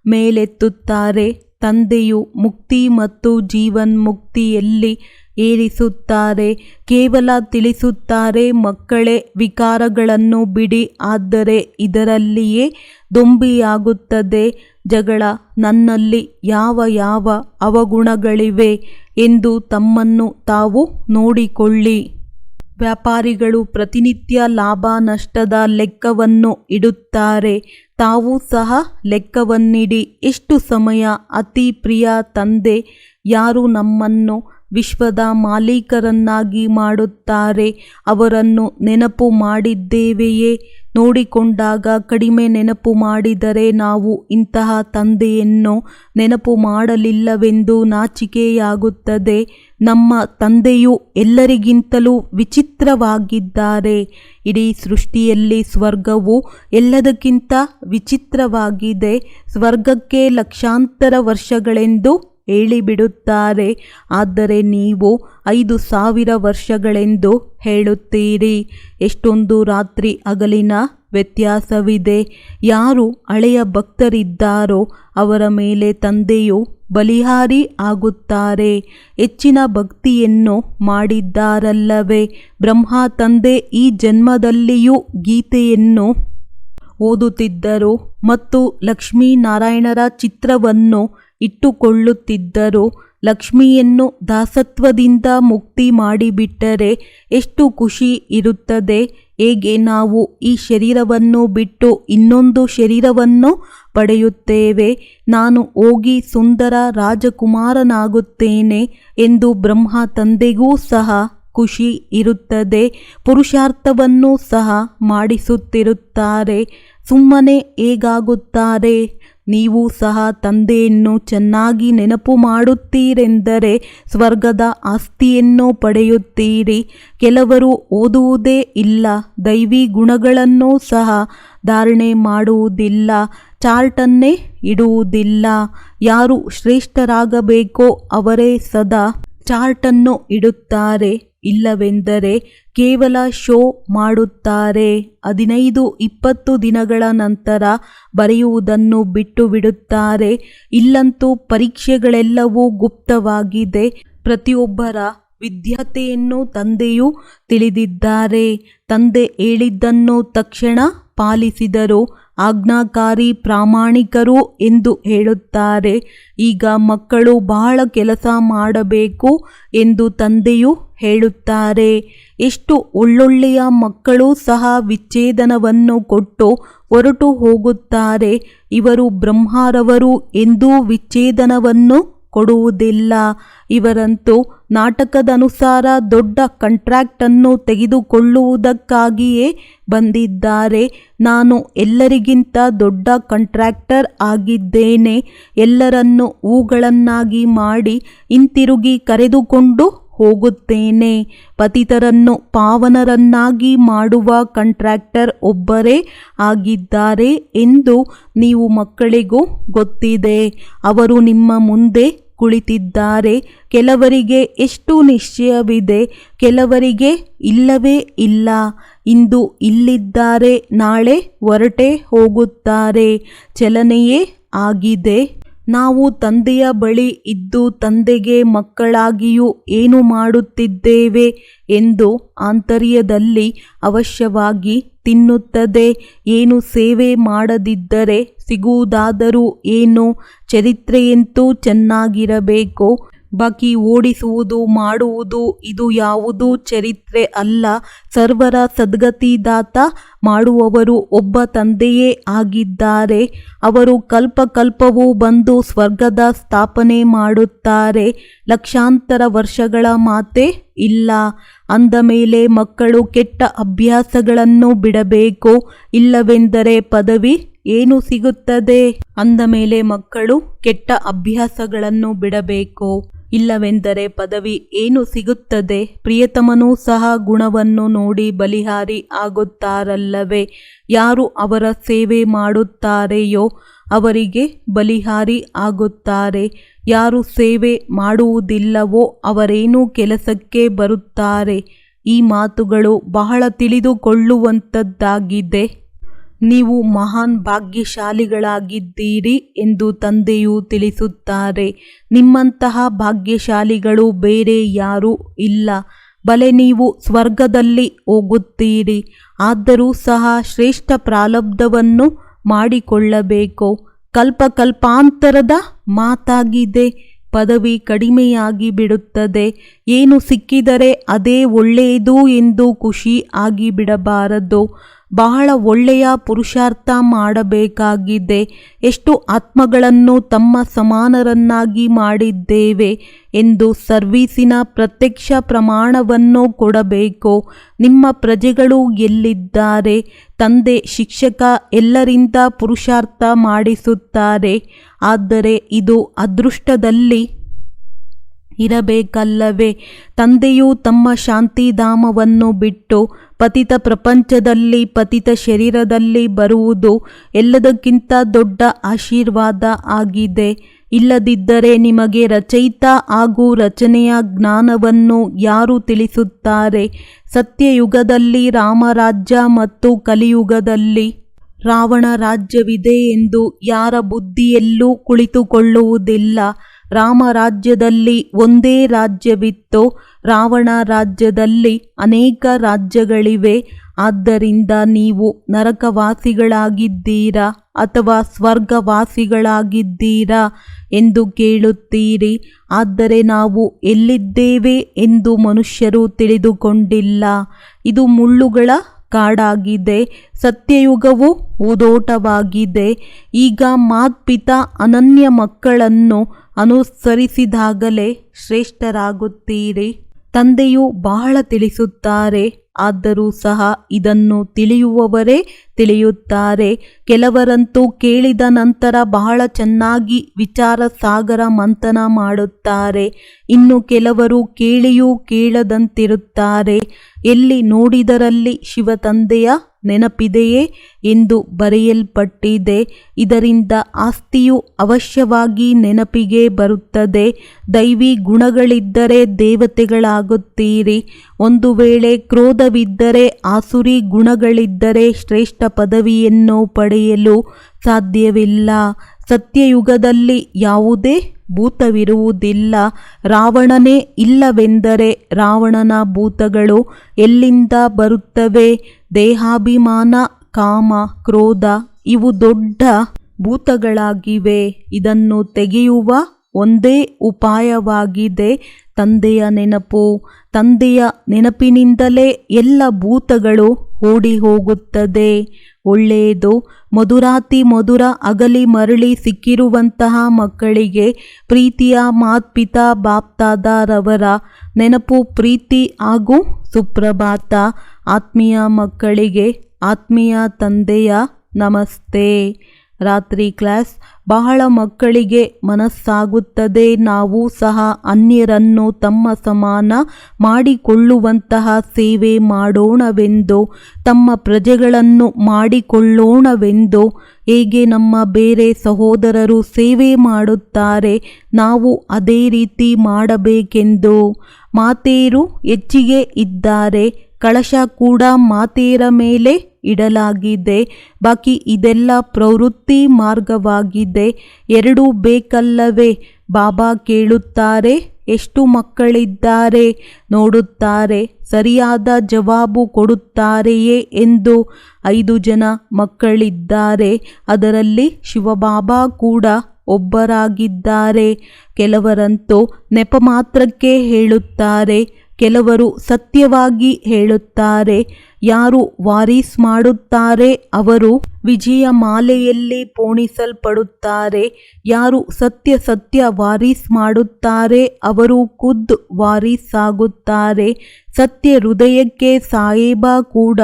ಮೇಲೆತ್ತುತ್ತಾರೆ. ತಂದೆಯು ಮುಕ್ತಿ ಮತ್ತು ಜೀವನ್ಮುಕ್ತಿಯಲ್ಲಿ ಏರಿಸುತ್ತಾರೆ. ಕೇವಲ ತಿಳಿಸುತ್ತಾರೆ, ಮಕ್ಕಳೇ ವಿಕಾರಗಳನ್ನು ಬಿಡಿ. ಆದರೆ ಇದರಲ್ಲಿಯೇ ದೊಂಬಿಯಾಗುತ್ತದೆ ಜಗಳ. ನನ್ನಲ್ಲಿ ಯಾವ ಯಾವ ಅವಗುಣಗಳಿವೆ ಎಂದು ತಮ್ಮನ್ನು ತಾವು ನೋಡಿಕೊಳ್ಳಿ. ವ್ಯಾಪಾರಿಗಳು ಪ್ರತಿನಿತ್ಯ ಲಾಭ ನಷ್ಟದ ಲೆಕ್ಕವನ್ನು ಇಡುತ್ತಾರೆ. ತಾವು ಸಹ ಲೆಕ್ಕವನ್ನಿಡಿ. ಎಷ್ಟು ಸಮಯ. ಅತಿ ಪ್ರಿಯ ತಂದೆ, ಯಾರು ನಮ್ಮನ್ನು ವಿಶ್ವದ ಮಾಲೀಕರನ್ನಾಗಿ ಮಾಡುತ್ತಾರೆ, ಅವರನ್ನು ನೆನಪು ಮಾಡಿದ್ದೇವೆಯೇ? ನೋಡಿಕೊಂಡಾಗ ಕಡಿಮೆ ನೆನಪು ಮಾಡಿದರೆ ನಾವು ಇಂತಹ ತಂದೆಯನ್ನು ನೆನಪು ಮಾಡಲಿಲ್ಲವೆಂದು ನಾಚಿಕೆಯಾಗುತ್ತದೆ. ನಮ್ಮ ತಂದೆಯು ಎಲ್ಲರಿಗಿಂತಲೂ ವಿಚಿತ್ರವಾಗಿದ್ದಾರೆ. ಇಡೀ ಸೃಷ್ಟಿಯಲ್ಲಿ ಸ್ವರ್ಗವು ಎಲ್ಲದಕ್ಕಿಂತ ವಿಚಿತ್ರವಾಗಿದೆ. ಸ್ವರ್ಗಕ್ಕೆ ಲಕ್ಷಾಂತರ ವರ್ಷಗಳೆಂದು ಹೇಳಿಬಿಡುತ್ತಾರೆ, ಆದರೆ ನೀವು 5,000 ವರ್ಷಗಳೆಂದು ಹೇಳುತ್ತೀರಿ. ಎಷ್ಟೊಂದು ರಾತ್ರಿ ಹಗಲಿನ ವ್ಯತ್ಯಾಸವಿದೆ. ಯಾರು ಹಳೆಯ ಭಕ್ತರಿದ್ದಾರೋ ಅವರ ಮೇಲೆ ತಂದೆಯು ಬಲಿಹಾರಿ ಆಗುತ್ತಾರೆ. ಹೆಚ್ಚಿನ ಭಕ್ತಿಯನ್ನು ಮಾಡಿದ್ದಾರಲ್ಲವೇ? ಬ್ರಹ್ಮ ತಂದೆ ಈ ಜನ್ಮದಲ್ಲಿಯೂ ಗೀತೆಯನ್ನು ಓದುತ್ತಿದ್ದರು ಮತ್ತು ಲಕ್ಷ್ಮೀನಾರಾಯಣರ ಚಿತ್ರವನ್ನು ಇಟ್ಟುಕೊಳ್ಳುತ್ತಿದ್ದರು. ಲಕ್ಷ್ಮಿಯನ್ನು ದಾಸತ್ವದಿಂದ ಮುಕ್ತಿ ಮಾಡಿಬಿಟ್ಟರೆ ಎಷ್ಟು ಖುಷಿ ಇರುತ್ತದೆ. ಹೇಗೆ ನಾವು ಈ ಶರೀರವನ್ನು ಬಿಟ್ಟು ಇನ್ನೊಂದು ಶರೀರವನ್ನು ಪಡೆಯುತ್ತೇವೆ. ನಾನು ಹೋಗಿ ಸುಂದರ ರಾಜಕುಮಾರನಾಗುತ್ತೇನೆ ಎಂದು ಬ್ರಹ್ಮ ತಂದೆಗೂ ಸಹ ಖುಷಿ ಇರುತ್ತದೆ. ಪುರುಷಾರ್ಥವನ್ನು ಸಹ ಮಾಡಿಸುತ್ತಿರುತ್ತಾರೆ. ಸುಮ್ಮನೆ ಹೇಗಾಗುತ್ತಾರೆ? ನೀವು ಸಹ ತಂದೆಯನ್ನು ಚೆನ್ನಾಗಿ ನೆನಪು ಮಾಡುತ್ತೀರೆಂದರೆ ಸ್ವರ್ಗದ ಆಸ್ತಿಯನ್ನು ಪಡೆಯುತ್ತೀರಿ. ಕೆಲವರು ಓದುವುದೇ ಇಲ್ಲ, ದೈವಿ ಗುಣಗಳನ್ನು ಸಹ ಧಾರಣೆ ಮಾಡುವುದಿಲ್ಲ, ಚಾರ್ಟನ್ನೇ ಇಡುವುದಿಲ್ಲ. ಯಾರು ಶ್ರೇಷ್ಠರಾಗಬೇಕೋ ಅವರೇ ಸದಾ ಚಾರ್ಟನ್ನು ಇಡುತ್ತಾರೆ. ಇಲ್ಲವೆಂದರೆ ಕೇವಲ ಶೋ ಮಾಡುತ್ತಾರೆ. 15-20 ದಿನಗಳ ನಂತರ ಬರೆಯುವುದನ್ನು ಬಿಟ್ಟು ಬಿಡುತ್ತಾರೆ. ಇಲ್ಲಂತೂ ಪರೀಕ್ಷೆಗಳೆಲ್ಲವೂ ಗುಪ್ತವಾಗಿದೆ. ಪ್ರತಿಯೊಬ್ಬರ ವಿದ್ಯಾರ್ಥಿಯನ್ನು ತಂದೆಯು ತಿಳಿದಿದ್ದಾರೆ. ತಂದೆ ಹೇಳಿದ್ದನ್ನು ತಕ್ಷಣ ಪಾಲಿಸಿದರು. ಆಜ್ಞಾಕಾರಿ ಪ್ರಾಮಾಣಿಕರು ಎಂದು ಹೇಳುತ್ತಾರೆ. ಈಗ ಮಕ್ಕಳು ಬಹಳ ಕೆಲಸ ಮಾಡಬೇಕು ಎಂದು ತಂದೆಯು ಹೇಳುತ್ತಾರೆ. ಎಷ್ಟು ಒಳ್ಳೊಳ್ಳೆಯ ಮಕ್ಕಳು ಸಹ ವಿಚ್ಛೇದನವನ್ನು ಕೊಟ್ಟು ಹೊರಟು ಹೋಗುತ್ತಾರೆ. ಇವರು ಬ್ರಹ್ಮರವರು ಎಂದೂ ವಿಚ್ಛೇದನವನ್ನು ಕೊಡುವುದಿಲ್ಲ. ಇವರಂತೂ ನಾಟಕದನುಸಾರ ದೊಡ್ಡ ಕಾಂಟ್ರಾಕ್ಟನ್ನು ತೆಗೆದುಕೊಳ್ಳುವುದಕ್ಕಾಗಿಯೇ ಬಂದಿದ್ದಾರೆ. ನಾನು ಎಲ್ಲರಿಗಿಂತ ದೊಡ್ಡ ಕಾಂಟ್ರಾಕ್ಟರ್ ಆಗಿದ್ದೇನೆ. ಎಲ್ಲರನ್ನು ಹೂಗಳನ್ನಾಗಿ ಮಾಡಿ ಹಿಂತಿರುಗಿ ಕರೆದುಕೊಂಡು ಹೋಗುತ್ತೇನೆ. ಪತಿತರನ್ನು ಪಾವನರನ್ನಾಗಿ ಮಾಡುವ ಕಾಂಟ್ರಾಕ್ಟರ್ ಒಬ್ಬರೇ ಆಗಿದ್ದಾರೆ ಎಂದು ನೀವು ಮಕ್ಕಳಿಗೂ ಗೊತ್ತಿದೆ. ಅವರು ನಿಮ್ಮ ಮುಂದೆ ಕುಳಿತಿದ್ದಾರೆ. ಕೆಲವರಿಗೆ ಎಷ್ಟು ನಿಶ್ಚಯವಿದೆ, ಕೆಲವರಿಗೆ ಇಲ್ಲವೇ ಇಲ್ಲ. ಇಂದು ಇಲ್ಲಿದ್ದಾರೆ, ನಾಳೆ ಹೊರಟೇ ಹೋಗುತ್ತಾರೆ. ಚಲನೆಯೇ ಆಗಿದೆ. ನಾವು ತಂದೆಯ ಬಳಿ ಇದ್ದು ತಂದೆಗೆ ಮಕ್ಕಳಾಗಿಯೂ ಏನು ಮಾಡುತ್ತಿದ್ದೇವೆ ಎಂದು ಆಂತರ್ಯದಲ್ಲಿ ಅವಶ್ಯವಾಗಿ ತಿನ್ನುತ್ತದೆ. ಏನು ಸೇವೆ ಮಾಡದಿದ್ದರೆ ಸಿಗುವುದಾದರೂ ಏನು? ಚರಿತ್ರೆಯಂತೂ ಚೆನ್ನಾಗಿರಬೇಕು. ಬಾಕಿ ಓಡಿಸುವುದು ಮಾಡುವುದು ಇದು ಯಾವುದೂ ಚರಿತ್ರೆ ಅಲ್ಲ. ಸರ್ವರ ಸದ್ಗತಿದಾತ ಮಾಡುವವರು ಒಬ್ಬ ತಂದೆಯೇ ಆಗಿದ್ದಾರೆ. ಅವರು ಕಲ್ಪಕಲ್ಪವೂ ಬಂದು ಸ್ವರ್ಗದ ಸ್ಥಾಪನೆ ಮಾಡುತ್ತಾರೆ. ಲಕ್ಷಾಂತರ ವರ್ಷಗಳ ಮಾತೇ ಇಲ್ಲ. ಅಂದ ಮೇಲೆ ಮಕ್ಕಳು ಕೆಟ್ಟ ಅಭ್ಯಾಸಗಳನ್ನು ಬಿಡಬೇಕು. ಇಲ್ಲವೆಂದರೆ ಪದವಿ ಏನು ಸಿಗುತ್ತದೆ? ಅಂದ ಮೇಲೆ ಮಕ್ಕಳು ಕೆಟ್ಟ ಅಭ್ಯಾಸಗಳನ್ನು ಬಿಡಬೇಕು. ಇಲ್ಲವೆಂದರೆ ಪದವಿ ಏನು ಸಿಗುತ್ತದೆ? ಪ್ರಿಯತಮನೂ ಸಹ ಗುಣವನ್ನು ನೋಡಿ ಬಲಿಹಾರಿ ಆಗುತ್ತಾರಲ್ಲವೇ? ಯಾರು ಅವರ ಸೇವೆ ಮಾಡುತ್ತಾರೆಯೋ ಅವರಿಗೆ ಬಲಿಹಾರಿ ಆಗುತ್ತಾರೆ. ಯಾರು ಸೇವೆ ಮಾಡುವುದಿಲ್ಲವೋ ಅವರೇನೂ ಕೆಲಸಕ್ಕೆ ಬರುತ್ತಾರೆ. ಈ ಮಾತುಗಳು ಬಹಳ ತಿಳಿದುಕೊಳ್ಳುವಂಥದ್ದಾಗಿದೆ. ನೀವು ಮಹಾನ್ ಭಾಗ್ಯಶಾಲಿಗಳಾಗಿದ್ದೀರಿ ಎಂದು ತಂದೆಯು ತಿಳಿಸುತ್ತಾರೆ. ನಿಮ್ಮಂತಹ ಭಾಗ್ಯಶಾಲಿಗಳು ಬೇರೆ ಯಾರೂ ಇಲ್ಲ. ಬಲೆ ನೀವು ಸ್ವರ್ಗದಲ್ಲಿ ಹೋಗುತ್ತೀರಿ. ಆದರೂ ಸಹ ಶ್ರೇಷ್ಠ ಪ್ರಾರಬ್ಧವನ್ನು ಮಾಡಿಕೊಳ್ಳಬೇಕು. ಕಲ್ಪಕಲ್ಪಾಂತರದ ಮಾತಾಗಿದೆ. ಪದವಿ ಕಡಿಮೆಯಾಗಿ ಬಿಡುತ್ತದೆ. ಏನು ಸಿಕ್ಕಿದರೆ ಅದೇ ಒಳ್ಳೆಯದು ಎಂದು ಖುಷಿ ಆಗಿಬಿಡಬಾರದು. ಬಹಳ ಒಳ್ಳೆಯ ಪುರುಷಾರ್ಥ ಮಾಡಬೇಕಾಗಿದೆ. ಎಷ್ಟು ಆತ್ಮಗಳನ್ನು ತಮ್ಮ ಸಮಾನರನ್ನಾಗಿ ಮಾಡಿದ್ದೇವೆ ಎಂದು ಸರ್ವೀಸಿನ ಪ್ರತ್ಯಕ್ಷ ಪ್ರಮಾಣವನ್ನು ಕೊಡಬೇಕು. ನಿಮ್ಮ ಪ್ರಜೆಗಳು ಎಲ್ಲಿದ್ದಾರೆ? ತಂದೆ ಶಿಕ್ಷಕ ಎಲ್ಲರಿಂದ ಪುರುಷಾರ್ಥ ಮಾಡಿಸುತ್ತಾರೆ. ಆದರೆ ಇದು ಅದೃಷ್ಟದಲ್ಲಿ ಇರಬೇಕಲ್ಲವೇ? ತಂದೆಯು ತಮ್ಮ ಶಾಂತಿಧಾಮವನ್ನು ಬಿಟ್ಟು ಪತಿತ ಪ್ರಪಂಚದಲ್ಲಿ ಪತಿತ ಶರೀರದಲ್ಲಿ ಬರುವುದು ಎಲ್ಲದಕ್ಕಿಂತ ದೊಡ್ಡ ಆಶೀರ್ವಾದ ಆಗಿದೆ. ಇಲ್ಲದಿದ್ದರೆ ನಿಮಗೆ ರಚಯಿತ ಹಾಗೂ ರಚನೆಯ ಜ್ಞಾನವನ್ನು ಯಾರು ತಿಳಿಸುತ್ತಾರೆ? ಸತ್ಯಯುಗದಲ್ಲಿ ರಾಮರಾಜ್ಯ ಮತ್ತು ಕಲಿಯುಗದಲ್ಲಿ ರಾವಣ ರಾಜ್ಯವಿದೆ ಎಂದು ಯಾರ ಬುದ್ಧಿಯಲ್ಲೂ ಕುಳಿತುಕೊಳ್ಳುವುದಿಲ್ಲ. ರಾಮರಾಜ್ಯದಲ್ಲಿ ಒಂದೇ ರಾಜ್ಯವಿತ್ತು, ರಾವಣ ರಾಜ್ಯದಲ್ಲಿ ಅನೇಕ ರಾಜ್ಯಗಳಿವೆ. ಆದ್ದರಿಂದ ನೀವು ನರಕವಾಸಿಗಳಾಗಿದ್ದೀರಾ ಅಥವಾ ಸ್ವರ್ಗವಾಸಿಗಳಾಗಿದ್ದೀರಾ ಎಂದು ಕೇಳುತ್ತೀರಿ. ಆದರೆ ನಾವು ಎಲ್ಲಿದ್ದೇವೆ ಎಂದು ಮನುಷ್ಯರು ತಿಳಿದುಕೊಂಡಿಲ್ಲ. ಇದು ಮುಳ್ಳುಗಳ ಕಾಡಾಗಿದೆ. ಸತ್ಯಯುಗವು ಹೂದೋಟವಾಗಿದೆ. ಈಗ ಮಾತ್ಪಿತಾ ಅನನ್ಯ ಮಕ್ಕಳನ್ನು ಅನುಸರಿಸಿದಾಗಲೇ ಶ್ರೇಷ್ಠರಾಗುತ್ತೀರಿ. ತಂದೆಯು ಬಹಳ ತಿಳಿಸುತ್ತಾರೆ, ಆದರೂ ಸಹ ಇದನ್ನು ತಿಳಿಯುವವರೇ ತಿಳಿಯುತ್ತಾರೆ. ಕೆಲವರಂತೂ ಕೇಳಿದ ನಂತರ ಬಹಳ ಚೆನ್ನಾಗಿ ವಿಚಾರ ಸಾಗರ ಮಂಥನ ಮಾಡುತ್ತಾರೆ. ಇನ್ನು ಕೆಲವರು ಕೇಳಿಯೂ ಕೇಳದಂತಿರುತ್ತಾರೆ. ಎಲ್ಲಿ ನೋಡಿದರಲ್ಲಿ ಶಿವತಂದೆಯ ನೆನಪಿದೆಯೇ ಎಂದು ಬರೆಯಲ್ಪಟ್ಟಿದೆ. ಇದರಿಂದ ಆಸ್ತಿಯು ಅವಶ್ಯವಾಗಿ ನೆನಪಿಗೆ ಬರುತ್ತದೆ. ದೈವಿ ಗುಣಗಳಿದ್ದರೆ ದೇವತೆಗಳಾಗುತ್ತೀರಿ. ಒಂದು ವೇಳೆ ಕ್ರೋಧವಿದ್ದರೆ, ಆಸುರಿ ಗುಣಗಳಿದ್ದರೆ ಶ್ರೇಷ್ಠ ಪದವಿಯನ್ನು ಪಡೆಯಲು ಸಾಧ್ಯವಿಲ್ಲ. ಸತ್ಯಯುಗದಲ್ಲಿ ಯಾವುದೇ ಭೂತವಿರುವುದಿಲ್ಲ. ರಾವಣನೇ ಇಲ್ಲವೆಂದರೆ ರಾವಣನ ಭೂತಗಳು ಎಲ್ಲಿಂದ ಬರುತ್ತವೆ? ದೇಹಾಭಿಮಾನ, ಕಾಮ, ಕ್ರೋಧ ಇವು ದೊಡ್ಡ ಭೂತಗಳಾಗಿವೆ. ಇದನ್ನು ತೆಗೆಯುವ ಒಂದೇ ಉಪಾಯವಾಗಿದೆ ತಂದೆಯ ನೆನಪು. ತಂದೆಯ ನೆನಪಿನಿಂದಲೇ ಎಲ್ಲ ಭೂತಗಳು ಓಡಿ ಹೋಗುತ್ತದೆ. ಒಳ್ಳೆಯದು. ಮಧುರಾತಿ ಮಧುರ ಅಗಲಿ ಮರಳಿ ಸಿಕ್ಕಿರುವಂತಹ ಮಕ್ಕಳಿಗೆ ಪ್ರೀತಿಯ ಮಾತ್ಪಿತಾ ಬಾಪ್ದಾದಾರವರ ನೆನಪು, ಪ್ರೀತಿ ಹಾಗೂ ಸುಪ್ರಭಾತ. ಆತ್ಮೀಯ ಮಕ್ಕಳಿಗೆ ಆತ್ಮೀಯ ತಂದೆಯ ನಮಸ್ತೆ. ರಾತ್ರಿ ಕ್ಲಾಸ್. ಬಹಳ ಮಕ್ಕಳಿಗೆ ಮನಸ್ಸಾಗುತ್ತದೆ, ನಾವು ಸಹ ಅನ್ಯರನ್ನು ತಮ್ಮ ಸಮಾನ ಮಾಡಿಕೊಳ್ಳುವಂತಹ ಸೇವೆ ಮಾಡೋಣವೆಂದು, ತಮ್ಮ ಪ್ರಜೆಗಳನ್ನು ಮಾಡಿಕೊಳ್ಳೋಣವೆಂದು. ಹೇಗೆ ನಮ್ಮ ಬೇರೆ ಸಹೋದರರು ಸೇವೆ ಮಾಡುತ್ತಾರೆ, ನಾವು ಅದೇ ರೀತಿ ಮಾಡಬೇಕೆಂದು. ಮಾತೇರು ಹೆಚ್ಚಿಗೆ ಇದ್ದಾರೆ. ಕಳಶ ಕೂಡ ಮಾತೆಯರ ಮೇಲೆ ಇಡಲಾಗಿದೆ. ಬಾಕಿ ಇದೆಲ್ಲ ಪ್ರವೃತ್ತಿ ಮಾರ್ಗವಾಗಿದೆ. ಎರಡೂ ಬೇಕಲ್ಲವೇ? ಬಾಬಾ ಕೇಳುತ್ತಾರೆ, ಎಷ್ಟು ಮಕ್ಕಳಿದ್ದಾರೆ ನೋಡುತ್ತಾರೆ, ಸರಿಯಾದ ಜವಾಬು ಕೊಡುತ್ತಾರೆಯೇ ಎಂದು. 5 ಜನ ಮಕ್ಕಳಿದ್ದಾರೆ. ಅದರಲ್ಲಿ ಶಿವಬಾಬಾ ಕೂಡ ಒಬ್ಬರಾಗಿದ್ದಾರೆ. ಕೆಲವರಂತೂ ನೆಪ ಮಾತ್ರಕ್ಕೆ ಹೇಳುತ್ತಾರೆ, ಕೆಲವರು ಸತ್ಯವಾಗಿ ಹೇಳುತ್ತಾರೆ. ಯಾರು ವಾರೀಸ್ ಮಾಡುತ್ತಾರೆ ಅವರು ವಿಜಯ ಮಾಲೆಯಲ್ಲಿ ಪೋಣಿಸಲ್ಪಡುತ್ತಾರೆ. ಯಾರು ಸತ್ಯ ಸತ್ಯ ವಾರೀಸ್ ಮಾಡುತ್ತಾರೆ ಅವರು ಖುದ್ ವಾರೀಸ್ ಆಗುತ್ತಾರೆ. ಸತ್ಯ ಹೃದಯಕ್ಕೆ ಸಾಹೇಬ ಕೂಡ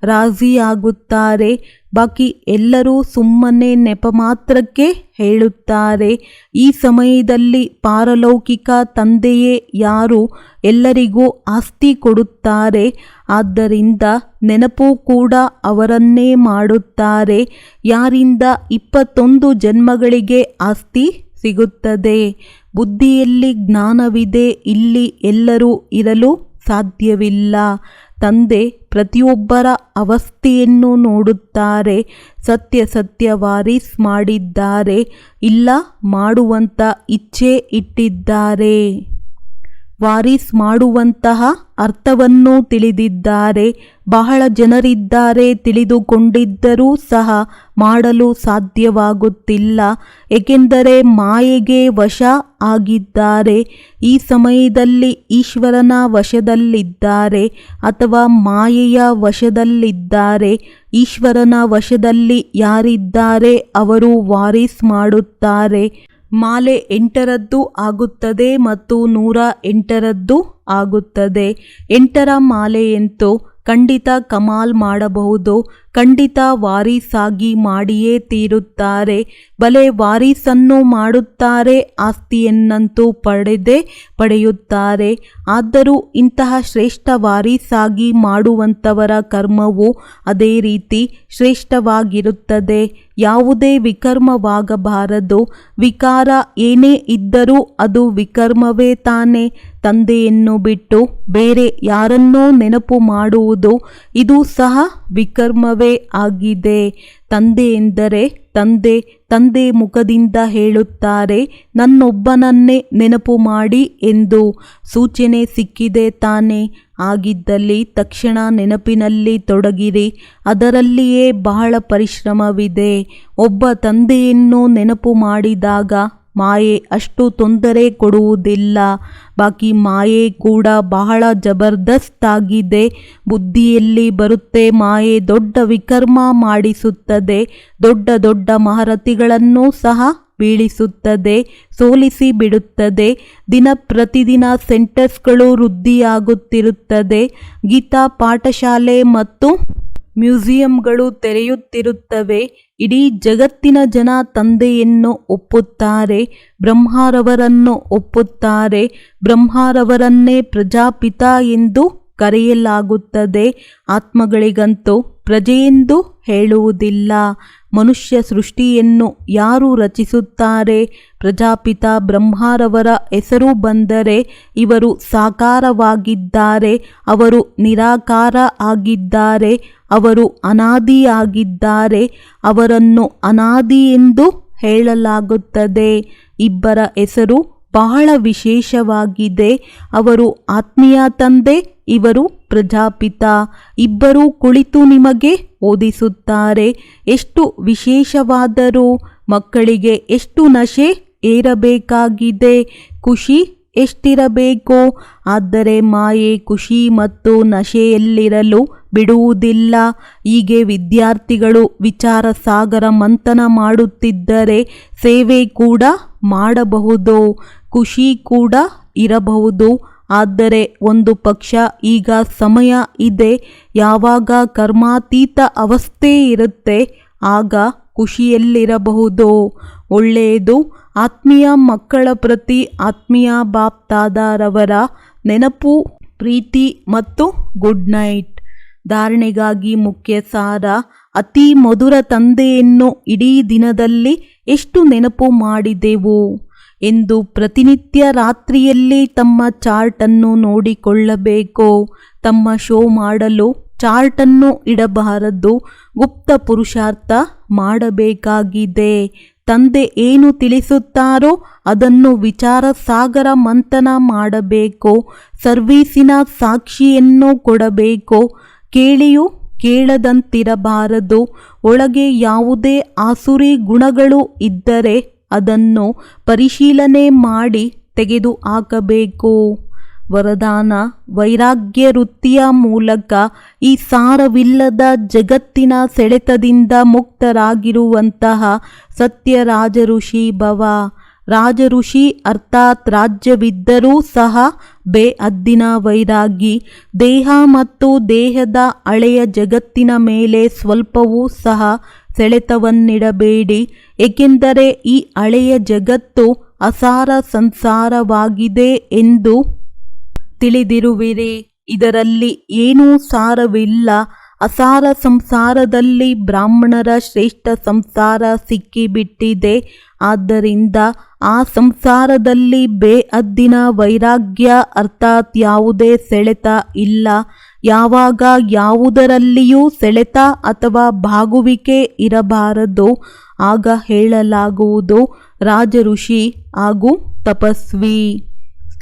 ರಾಜಿಯಾಗುತ್ತಾರೆ. ಬಾಕಿ ಎಲ್ಲರೂ ಸುಮ್ಮನೆ ನೆಪ ಮಾತ್ರಕ್ಕೆ ಹೇಳುತ್ತಾರೆ. ಈ ಸಮಯದಲ್ಲಿ ಪಾರಲೌಕಿಕ ತಂದೆಯೇ ಯಾರು ಎಲ್ಲರಿಗೂ ಆಸ್ತಿ ಕೊಡುತ್ತಾರೆ. ಆದ್ದರಿಂದ ನೆನಪು ಕೂಡ ಅವರನ್ನೇ ಮಾಡುತ್ತಾರೆ. ಯಾರಿಂದ 21 ಜನ್ಮಗಳಿಗೆ ಆಸ್ತಿ ಸಿಗುತ್ತದೆ. ಬುದ್ಧಿಯಲ್ಲಿ ಜ್ಞಾನವಿದೆ. ಇಲ್ಲಿ ಎಲ್ಲರೂ ಇರಲು ಸಾಧ್ಯವಿಲ್ಲ. ತಂದೆ ಪ್ರತಿಯೊಬ್ಬರ ಅವಸ್ಥೆಯನ್ನು ನೋಡುತ್ತಾರೆ. ಸತ್ಯ ಸತ್ಯ ವಾರೀಸ್ ಮಾಡಿದ್ದಾರೆ, ಇಲ್ಲ ಮಾಡುವಂತ ಇಚ್ಛೆ ಇಟ್ಟಿದ್ದಾರೆ. ವಾರೀಸ್ ಮಾಡುವಂತಹ ಅರ್ಥವನ್ನು ತಿಳಿದಿದ್ದಾರೆ. ಬಹಳ ಜನರಿದ್ದಾರೆ, ತಿಳಿದುಕೊಂಡಿದ್ದರೂ ಸಹ ಮಾಡಲು ಸಾಧ್ಯವಾಗುತ್ತಿಲ್ಲ, ಏಕೆಂದರೆ ಮಾಯೆಗೆ ವಶ ಆಗಿದ್ದಾರೆ. ಈ ಸಮಯದಲ್ಲಿ ಈಶ್ವರನ ವಶದಲ್ಲಿದ್ದಾರೆ ಅಥವಾ ಮಾಯೆಯ ವಶದಲ್ಲಿದ್ದಾರೆ. ಈಶ್ವರನ ವಶದಲ್ಲಿ ಯಾರಿದ್ದಾರೆ ಅವರು ವಾರೀಸ್ ಮಾಡುತ್ತಾರೆ. ಮಾಲೆ 8ರದ್ದು ಆಗುತ್ತದೆ ಮತ್ತು 108ರದ್ದು ಆಗುತ್ತದೆ. 8ರ ಮಾಲೆಯಂತೂ ಖಂಡಿತ ಕಮಾಲ್ ಮಾಡಬಹುದು, ಖಂಡಿತ ವಾರೀಸಾಗಿ ಮಾಡಿಯೇ ತೀರುತ್ತಾರೆ. ಬಲೆ ವಾರೀಸನ್ನು ಮಾಡುತ್ತಾರೆ, ಆಸ್ತಿಯನ್ನಂತೂ ಪಡೆಯುತ್ತಾರೆ. ಆದರೂ ಇಂತಹ ಶ್ರೇಷ್ಠ ವಾರೀಸಾಗಿ ಮಾಡುವಂಥವರ ಕರ್ಮವು ಅದೇ ರೀತಿ ಶ್ರೇಷ್ಠವಾಗಿರುತ್ತದೆ. ಯಾವುದೇ ವಿಕರ್ಮವಾಗಬಾರದು. ವಿಕಾರ ಏನೇ ಇದ್ದರೂ ಅದು ವಿಕರ್ಮವೇ ತಾನೇ. ತಂದೆಯನ್ನು ಬಿಟ್ಟು ಬೇರೆ ಯಾರನ್ನೋ ನೆನಪು ಮಾಡುವುದು ಇದು ಸಹ ವಿಕರ್ಮವೇ ಆಗಿದೆ. ತಂದೆ ಎಂದರೆ ತಂದೆ ಮುಖದಿಂದ ಹೇಳುತ್ತಾರೆ, ನನ್ನೊಬ್ಬನನ್ನೇ ನೆನಪು ಮಾಡಿ ಎಂದು ಸೂಚನೆ ಸಿಕ್ಕಿದೆ ತಾನೆ. ಆಗಿದ್ದಲ್ಲಿ ತಕ್ಷಣ ನೆನಪಿನಲ್ಲಿ ತೊಡಗಿರಿ, ಅದರಲ್ಲಿಯೇ ಬಹಳ ಪರಿಶ್ರಮವಿದೆ. ಒಬ್ಬ ತಂದೆಯನ್ನು ನೆನಪು ಮಾಡಿದಾಗ ಮಾಯೆ ಅಷ್ಟು ತೊಂದರೆ ಕೊಡುವುದಿಲ್ಲ. ಬಾಕಿ ಮಾಯೆ ಕೂಡ ಬಹಳ ಜಬರ್ದಸ್ತ್ ಆಗಿದೆ. ಬುದ್ಧಿಯಲ್ಲಿ ಬರುತ್ತೆ, ಮಾಯೆ ದೊಡ್ಡ ವಿಕರ್ಮ ಮಾಡಿಸುತ್ತದೆ, ದೊಡ್ಡ ದೊಡ್ಡ ಮಹಾರಥಿಗಳನ್ನು ಸಹ ಬೀಳಿಸುತ್ತದೆ, ಸೋಲಿಸಿ ಬಿಡುತ್ತದೆ. ದಿನ ಪ್ರತಿದಿನ ಸೆಂಟರ್ಸ್ಗಳು ವೃದ್ಧಿಯಾಗುತ್ತಿರುತ್ತದೆ. ಗೀತಾ ಪಾಠಶಾಲೆ ಮತ್ತು ಮ್ಯೂಸಿಯಂಗಳು ತೆರೆಯುತ್ತಿರುತ್ತವೆ. ಇಡೀ ಜಗತ್ತಿನ ಜನ ತಂದೆಯನ್ನು ಒಪ್ಪುತ್ತಾರೆ, ಬ್ರಹ್ಮರವರನ್ನು ಒಪ್ಪುತ್ತಾರೆ. ಬ್ರಹ್ಮರವರನ್ನೇ ಪ್ರಜಾಪಿತ ಎಂದು ಕರೆಯಲಾಗುತ್ತದೆ. ಆತ್ಮಗಳಿಗಂತೂ ಪ್ರಜೆಯೆಂದು ಹೇಳುವುದಿಲ್ಲ. ಮನುಷ್ಯ ಸೃಷ್ಟಿಯನ್ನು ಯಾರು ರಚಿಸುತ್ತಾರೆ? ಪ್ರಜಾಪಿತ ಬ್ರಹ್ಮರವರ ಹೆಸರು ಬಂದರೆ ಇವರು ಸಾಕಾರವಾಗಿದ್ದಾರೆ, ಅವರು ನಿರಾಕಾರ ಆಗಿದ್ದಾರೆ, ಅವರು ಅನಾದಿಯಾಗಿದ್ದಾರೆ. ಅವರನ್ನು ಅನಾದಿ ಎಂದು ಹೇಳಲಾಗುತ್ತದೆ. ಇಬ್ಬರ ಹೆಸರು ಬಹಳ ವಿಶೇಷವಾಗಿದೆ. ಅವರು ಆತ್ಮೀಯ ತಂದೆ, ಇವರು ಪ್ರಜಾಪಿತ. ಇಬ್ಬರೂ ಕುಳಿತು ನಿಮಗೆ ಓದಿಸುತ್ತಾರೆ. ಎಷ್ಟು ವಿಶೇಷವಾದರೂ ಮಕ್ಕಳಿಗೆ ಎಷ್ಟು ನಶೆ ಏರಬೇಕಾಗಿದೆ, ಖುಷಿ ಎಷ್ಟಿರಬೇಕು. ಆದರೆ ಮಾಯೆ ಖುಷಿ ಮತ್ತು ನಶೆಯಲ್ಲಿರಲು ಬಿಡುವುದಿಲ್ಲ. ಹೀಗೆ ವಿದ್ಯಾರ್ಥಿಗಳು ವಿಚಾರ ಸಾಗರ ಮಂಥನ ಮಾಡುತ್ತಿದ್ದರೆ ಸೇವೆ ಕೂಡ ಮಾಡಬಹುದು, ಖುಷಿ ಕೂಡ ಇರಬಹುದು. ಆದರೆ ಒಂದು ಪಕ್ಷ ಈಗ ಸಮಯ ಇದೆ, ಯಾವಾಗ ಕರ್ಮಾತೀತ ಅವಸ್ಥೆ ಇರುತ್ತೆ ಆಗ ಖುಷಿಯಲ್ಲಿರಬಹುದು. ಒಳ್ಳೆಯದು. ಆತ್ಮೀಯ ಮಕ್ಕಳ ಪ್ರತಿ ಆತ್ಮೀಯ ಬಾಪ್ ದಾದಾರವರ ನೆನಪು, ಪ್ರೀತಿ ಮತ್ತು ಗುಡ್ ನೈಟ್. ಧಾರಣೆಗಾಗಿ ಮುಖ್ಯ ಸಾರ. ಅತಿ ಮಧುರ ತಂದೆಯನ್ನು ಇಡೀ ದಿನದಲ್ಲಿ ಎಷ್ಟು ನೆನಪು ಮಾಡಿದೆವು ಎಂದು ಪ್ರತಿನಿತ್ಯ ರಾತ್ರಿಯಲ್ಲಿ ತಮ್ಮ ಚಾರ್ಟನ್ನು ನೋಡಿಕೊಳ್ಳಬೇಕು. ತಮ್ಮ ಶೋ ಮಾಡಲು ಚಾರ್ಟನ್ನು ಇಡಬಾರದು, ಗುಪ್ತ ಪುರುಷಾರ್ಥ ಮಾಡಬೇಕಾಗಿದೆ. ತಂದೆ ಏನು ತಿಳಿಸುತ್ತಾರೋ ಅದನ್ನು ವಿಚಾರ ಸಾಗರ ಮಂಥನ ಮಾಡಬೇಕು. ಸರ್ವೀಸಿನ ಸಾಕ್ಷಿಯನ್ನು ಕೊಡಬೇಕು. ಕೇಳಿಯೂ ಕೇಳದಂತಿರಬಾರದು. ಒಳಗೆ ಯಾವುದೇ ಆಸುರಿ ಗುಣಗಳು ಇದ್ದರೆ ಅದನ್ನು ಪರಿಶೀಲನೆ ಮಾಡಿ ತೆಗೆದು ಹಾಕಬೇಕು. ವರದಾನ: ವೈರಾಗ್ಯ ವೃತ್ತಿಯ ಮೂಲಕ ಈ ಸಾರವಿಲ್ಲದ ಜಗತ್ತಿನ ಸೆಳೆತದಿಂದ ಮುಕ್ತರಾಗಿರುವಂತಹ ಸತ್ಯ ರಾಜಋಷಿ ಭವ. ರಾಜಋಷಿ ಅರ್ಥಾತ್ ರಾಜ್ಯವಿದ್ದರೂ ಸಹ ಬೇಅದ್ದಿನ ವೈರಾಗಿ. ದೇಹ ಮತ್ತು ದೇಹದ ಹಳೆಯ ಜಗತ್ತಿನ ಮೇಲೆ ಸ್ವಲ್ಪವೂ ಸಹ ಸೆಳೆತವನ್ನಿಡಬೇಡಿ, ಏಕೆಂದರೆ ಈ ಹಳೆಯ ಜಗತ್ತು ಅಸಾರ ಸಂಸಾರವಾಗಿದೆ ಎಂದು ತಿಳಿದಿರುವಿರಿ. ಇದರಲ್ಲಿ ಏನೂ ಸಾರವಿಲ್ಲ. ಅಸಾರ ಸಂಸಾರದಲ್ಲಿ ಬ್ರಾಹ್ಮಣರ ಶ್ರೇಷ್ಠ ಸಂಸಾರ ಸಿಕ್ಕಿಬಿಟ್ಟಿದೆ. ಆದ್ದರಿಂದ ಆ ಸಂಸಾರದಲ್ಲಿ ಬೇಅದ್ದಿನ ವೈರಾಗ್ಯ ಅರ್ಥಾತ್ ಯಾವುದೇ ಸೆಳೆತ ಇಲ್ಲ. ಯಾವಾಗ ಯಾವುದರಲ್ಲಿಯೂ ಸೆಳೆತ ಅಥವಾ ಬಾಗುವಿಕೆ ಇರಬಾರದು ಆಗ ಹೇಳಲಾಗುವುದು ರಾಜಋಷಿ ಹಾಗೂ ತಪಸ್ವಿ.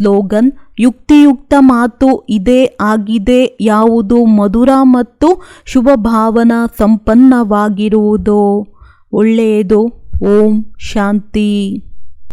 ಸ್ಲೋಗನ್: ಯುಕ್ತಿಯುಕ್ತ ಮಾತು ಇದೇ ಆಗಿದೆ. ಯಾವುದು ಮಧುರ ಮತ್ತು ಶುಭ ಭಾವನಾ ಸಂಪನ್ನವಾಗಿರುವುದೋ ಒಳ್ಳೆಯದು. ಓಂ ಶಾಂತಿ.